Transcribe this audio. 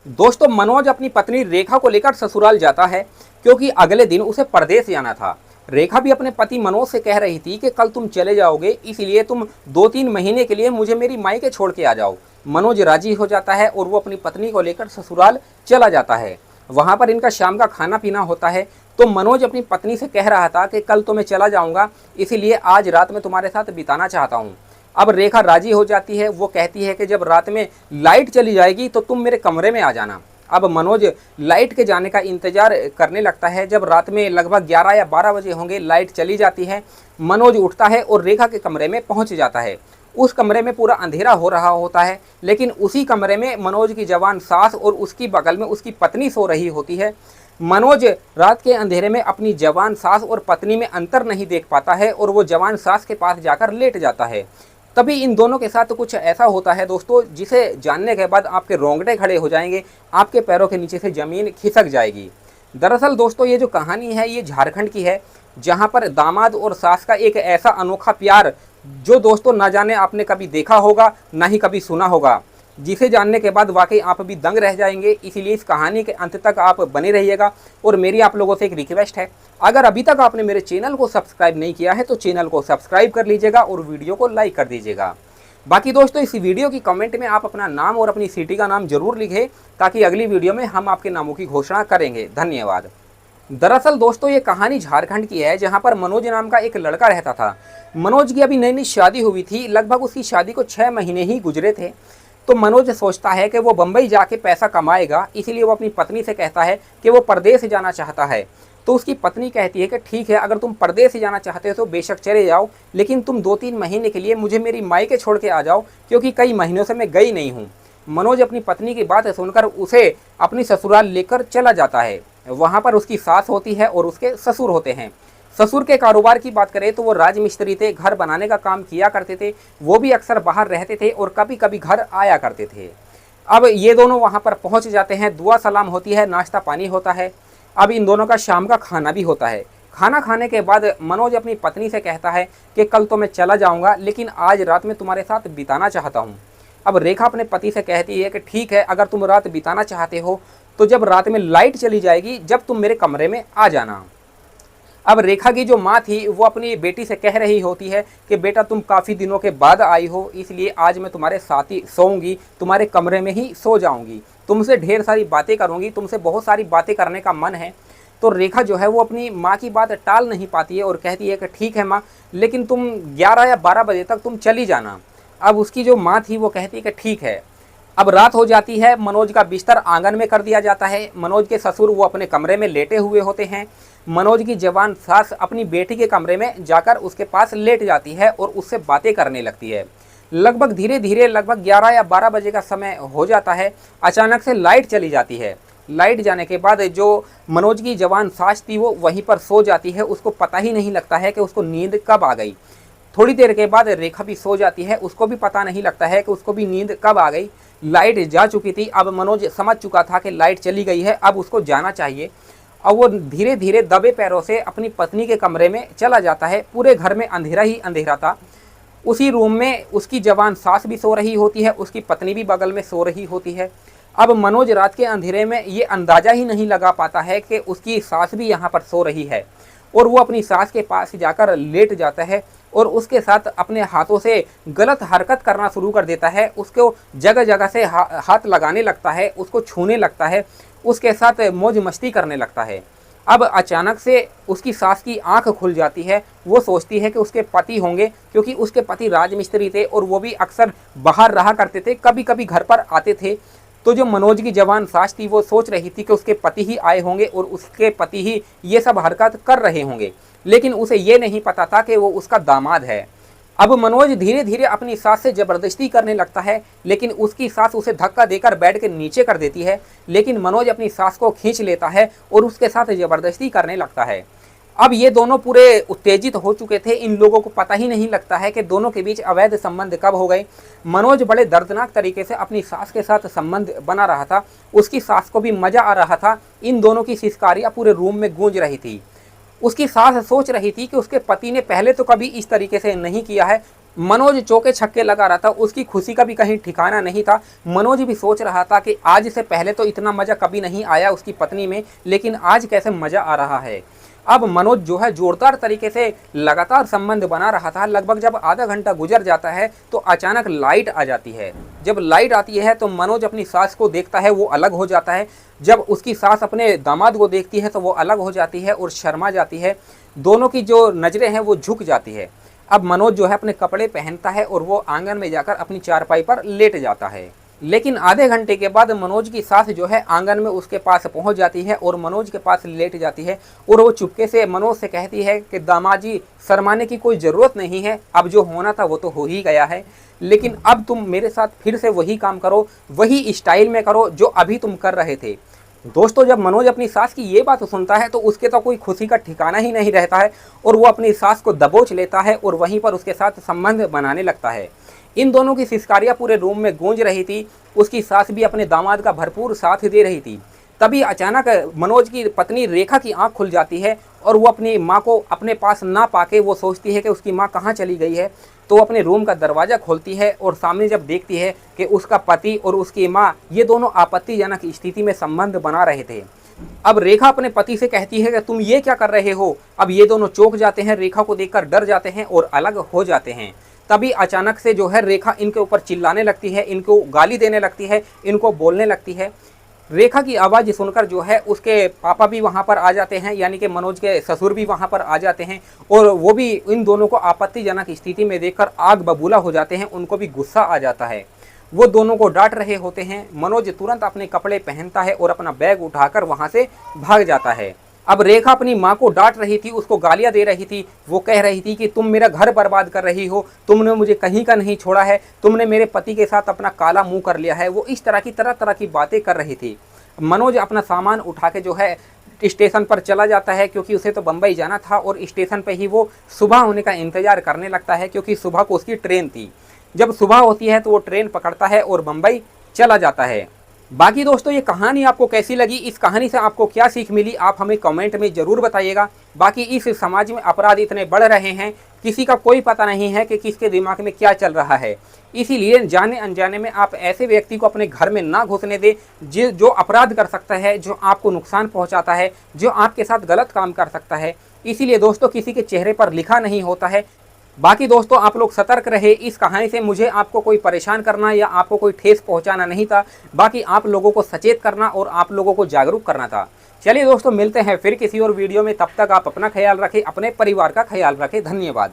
दोस्तों, मनोज अपनी पत्नी रेखा को लेकर ससुराल जाता है क्योंकि अगले दिन उसे परदेश जाना था। रेखा भी अपने पति मनोज से कह रही थी कि कल तुम चले जाओगे, इसलिए तुम 2-3 महीने के लिए मुझे मेरी मायके छोड़ के आ जाओ। मनोज राजी हो जाता है और वो अपनी पत्नी को लेकर ससुराल चला जाता है। वहाँ पर इनका शाम का खाना पीना होता है। तो मनोज अपनी पत्नी से कह रहा था कि कल तो मैं चला जाऊँगा, इसीलिए आज रात में तुम्हारे साथ बिताना चाहता हूँ। अब रेखा राजी हो जाती है। वो कहती है कि जब रात में लाइट चली जाएगी तो तुम मेरे कमरे में आ जाना। अब मनोज लाइट के जाने का इंतजार करने लगता है। जब रात में लगभग 11 या 12 बजे होंगे, लाइट चली जाती है। मनोज उठता है और रेखा के कमरे में पहुंच जाता है। उस कमरे में पूरा अंधेरा हो रहा होता है, लेकिन उसी कमरे में मनोज की जवान सास और उसकी बगल में उसकी पत्नी सो रही होती है। मनोज रात के अंधेरे में अपनी जवान सास और पत्नी में अंतर नहीं देख पाता है और वो जवान सास के पास जाकर लेट जाता है। तभी इन दोनों के साथ कुछ ऐसा होता है दोस्तों, जिसे जानने के बाद आपके रोंगटे खड़े हो जाएंगे, आपके पैरों के नीचे से ज़मीन खिसक जाएगी। दरअसल दोस्तों, ये जो कहानी है ये झारखंड की है, जहाँ पर दामाद और सास का एक ऐसा अनोखा प्यार जो दोस्तों ना जाने आपने कभी देखा होगा ना ही कभी सुना होगा, जिसे जानने के बाद वाकई आप भी दंग रह जाएंगे। इसीलिए इस कहानी के अंत तक आप बने रहिएगा। और मेरी आप लोगों से एक रिक्वेस्ट है, अगर अभी तक आपने मेरे चैनल को सब्सक्राइब नहीं किया है तो चैनल को सब्सक्राइब कर लीजिएगा और वीडियो को लाइक कर दीजिएगा। बाकी दोस्तों, इस वीडियो की कमेंट में आप अपना नाम और अपनी सिटी का नाम जरूर लिखें, ताकि अगली वीडियो में हम आपके नामों की घोषणा करेंगे। धन्यवाद। दरअसल दोस्तों, ये कहानी झारखंड की है, जहाँ पर मनोज नाम का एक लड़का रहता था। मनोज की अभी नई नई शादी हुई थी, लगभग उसकी शादी को 6 महीने ही गुजरे थे। तो मनोज सोचता है कि वो बम्बई जाके पैसा कमाएगा, इसीलिए वो अपनी पत्नी से कहता है कि वो परदेश जाना चाहता है। तो उसकी पत्नी कहती है कि ठीक है, अगर तुम परदेश जाना चाहते हो तो बेशक चले जाओ, लेकिन तुम 2-3 महीने के लिए मुझे मेरी मायके छोड़ के आ जाओ, क्योंकि कई महीनों से मैं गई नहीं हूँ। मनोज अपनी पत्नी की बात सुनकर उसे अपनी ससुराल लेकर चला जाता है। वहाँ पर उसकी सास होती है और उसके ससुर होते हैं। ससुर के कारोबार की बात करें तो वो राजमिस्त्री थे, घर बनाने का काम किया करते थे। वो भी अक्सर बाहर रहते थे और कभी कभी घर आया करते थे। अब ये दोनों वहाँ पर पहुँच जाते हैं, दुआ सलाम होती है, नाश्ता पानी होता है। अब इन दोनों का शाम का खाना भी होता है। खाना खाने के बाद मनोज अपनी पत्नी से कहता है कि कल तो मैं चला जाऊँगा, लेकिन आज रात में तुम्हारे साथ बिताना चाहता हूँ। अब रेखा अपने पति से कहती है कि ठीक है, अगर तुम रात बिताना चाहते हो तो जब रात में लाइट चली जाएगी, जब तुम मेरे कमरे में आ जाना। अब रेखा की जो माँ थी वो अपनी बेटी से कह रही होती है कि बेटा, तुम काफ़ी दिनों के बाद आई हो, इसलिए आज मैं तुम्हारे साथ ही सोऊंगी, तुम्हारे कमरे में ही सो जाऊंगी, तुमसे ढेर सारी बातें करूंगी, तुमसे बहुत सारी बातें करने का मन है। तो रेखा जो है वो अपनी माँ की बात टाल नहीं पाती है और कहती है कि ठीक है माँ, लेकिन तुम 11 या 12 बजे तक तुम चली जाना। अब उसकी जो माँ थी वो कहती है कि ठीक है। अब रात हो जाती है। मनोज का बिस्तर आंगन में कर दिया जाता है। मनोज के ससुर वो अपने कमरे में लेटे हुए होते हैं। मनोज की जवान सास अपनी बेटी के कमरे में जाकर उसके पास लेट जाती है और उससे बातें करने लगती है। लगभग धीरे धीरे लगभग 11 या 12 बजे का समय हो जाता है। अचानक से लाइट चली जाती है। लाइट जाने के बाद जो मनोज की जवान सास थी वो वहीं पर सो जाती है। उसको पता ही नहीं लगता है कि उसको नींद कब आ गई। थोड़ी देर के बाद रेखा भी सो जाती है। उसको भी पता नहीं लगता है कि उसको भी नींद कब आ गई। लाइट जा चुकी थी। अब मनोज समझ चुका था कि लाइट चली गई है, अब उसको जाना चाहिए। अब वो धीरे धीरे दबे पैरों से अपनी पत्नी के कमरे में चला जाता है। पूरे घर में अंधेरा ही अंधेरा था। उसी रूम में उसकी जवान सास भी सो रही होती है, उसकी पत्नी भी बगल में सो रही होती है। अब मनोज रात के अंधेरे में ये अंदाज़ा ही नहीं लगा पाता है कि उसकी सास भी यहाँ पर सो रही है, और वो अपनी सास के पास जाकर लेट जाता है और उसके साथ अपने हाथों से गलत हरकत करना शुरू कर देता है। उसको जगह जगह से हाथ लगाने लगता है, उसको छूने लगता है, उसके साथ मौज मस्ती करने लगता है। अब अचानक से उसकी सास की आंख खुल जाती है। वो सोचती है कि उसके पति होंगे, क्योंकि उसके पति राजमिस्त्री थे और वो भी अक्सर बाहर रहा करते थे, कभी कभी घर पर आते थे। तो जो मनोज की जवान सास थी वो सोच रही थी कि उसके पति ही आए होंगे और उसके पति ही ये सब हरकत कर रहे होंगे, लेकिन उसे ये नहीं पता था कि वो उसका दामाद है। अब मनोज धीरे धीरे अपनी सास से ज़बरदस्ती करने लगता है, लेकिन उसकी सास उसे धक्का देकर बेड के नीचे कर देती है। लेकिन मनोज अपनी सास को खींच लेता है और उसके साथ ज़बरदस्ती करने लगता है। अब ये दोनों पूरे उत्तेजित हो चुके थे। इन लोगों को पता ही नहीं लगता है कि दोनों के बीच अवैध संबंध कब हो गए। मनोज बड़े दर्दनाक तरीके से अपनी सास के साथ संबंध बना रहा था। उसकी सास को भी मज़ा आ रहा था। इन दोनों की सिसकारियाँ पूरे रूम में गूंज रही थी। उसकी सास सोच रही थी कि उसके पति ने पहले तो कभी इस तरीके से नहीं किया है, मनोज चौके छक्के लगा रहा था, उसकी खुशी का भी कहीं ठिकाना नहीं था। मनोज भी सोच रहा था कि आज से पहले तो इतना मज़ा कभी नहीं आया उसकी पत्नी में, लेकिन आज कैसे मज़ा आ रहा है। अब मनोज जो है जोरदार तरीके से लगातार संबंध बना रहा था। लगभग जब आधा घंटा गुजर जाता है तो अचानक लाइट आ जाती है। जब लाइट आती है तो मनोज अपनी सास को देखता है, वो अलग हो जाता है। जब उसकी सास अपने दामाद को देखती है तो वो अलग हो जाती है और शर्मा जाती है। दोनों की जो नज़रें हैं वो झुक जाती है। अब मनोज जो है अपने कपड़े पहनता है और वो आंगन में जाकर अपनी चारपाई पर लेट जाता है। लेकिन आधे घंटे के बाद मनोज की सास जो है आंगन में उसके पास पहुंच जाती है और मनोज के पास लेट जाती है और वो चुपके से मनोज से कहती है कि दामाद जी, शर्माने की कोई ज़रूरत नहीं है, अब जो होना था वो तो हो ही गया है, लेकिन अब तुम मेरे साथ फिर से वही काम करो, वही स्टाइल में करो जो अभी तुम कर रहे थे। दोस्तों, जब मनोज अपनी सास की ये बात सुनता है तो उसके तो कोई खुशी का ठिकाना ही नहीं रहता है और वो अपनी सास को दबोच लेता है और वहीं पर उसके साथ संबंध बनाने लगता है। इन दोनों की सिसकारियाँ पूरे रूम में गूंज रही थी। उसकी सास भी अपने दामाद का भरपूर साथ दे रही थी। तभी अचानक मनोज की पत्नी रेखा की आंख खुल जाती है और वो अपनी माँ को अपने पास ना पाके वो सोचती है कि उसकी माँ कहाँ चली गई है। तो अपने रूम का दरवाज़ा खोलती है और सामने जब देखती है कि उसका पति और उसकी माँ ये दोनों आपत्तिजनक स्थिति में संबंध बना रहे थे। अब रेखा अपने पति से कहती है कि तुम ये क्या कर रहे हो। अब ये दोनों चौंक जाते हैं, रेखा को देखकर डर जाते हैं और अलग हो जाते हैं। तभी अचानक से जो है रेखा इनके ऊपर चिल्लाने लगती है, इनको गाली देने लगती है, इनको बोलने लगती है। रेखा की आवाज़ सुनकर जो है उसके पापा भी वहाँ पर आ जाते हैं, यानी कि मनोज के ससुर भी वहाँ पर आ जाते हैं और वो भी इन दोनों को आपत्तिजनक स्थिति में देखकर आग बबूला हो जाते हैं। उनको भी गुस्सा आ जाता है। वो दोनों को डांट रहे होते हैं। मनोज तुरंत अपने कपड़े पहनता है और अपना बैग उठाकर वहाँ से भाग जाता है। अब रेखा अपनी माँ को डांट रही थी, उसको गालियाँ दे रही थी। वो कह रही थी कि तुम मेरा घर बर्बाद कर रही हो, तुमने मुझे कहीं का नहीं छोड़ा है, तुमने मेरे पति के साथ अपना काला मुंह कर लिया है। वो इस तरह तरह की बातें कर रही थी। मनोज अपना सामान उठा के जो है स्टेशन पर चला जाता है, क्योंकि उसे तो बम्बई जाना था और स्टेशन पे ही वो सुबह होने का इंतज़ार करने लगता है, क्योंकि सुबह को उसकी ट्रेन थी। जब सुबह होती है तो वो ट्रेन पकड़ता है और बम्बई चला जाता है। बाकी दोस्तों, ये कहानी आपको कैसी लगी, इस कहानी से आपको क्या सीख मिली, आप हमें कमेंट में ज़रूर बताइएगा। बाकी इस समाज में अपराध इतने बढ़ रहे हैं, किसी का कोई पता नहीं है कि किसके दिमाग में क्या चल रहा है। इसीलिए जाने अनजाने में आप ऐसे व्यक्ति को अपने घर में ना घुसने दें जो अपराध कर सकता है, जो आपको नुकसान पहुंचाता है, जो आपके साथ गलत काम कर सकता है। इसीलिए दोस्तों, किसी के चेहरे पर लिखा नहीं होता है। बाकी दोस्तों, आप लोग सतर्क रहे। इस कहानी से मुझे आपको कोई परेशान करना या आपको कोई ठेस पहुंचाना नहीं था, बाकी आप लोगों को सचेत करना और आप लोगों को जागरूक करना था। चलिए दोस्तों, मिलते हैं फिर किसी और वीडियो में। तब तक आप अपना ख्याल रखें, अपने परिवार का ख्याल रखें। धन्यवाद।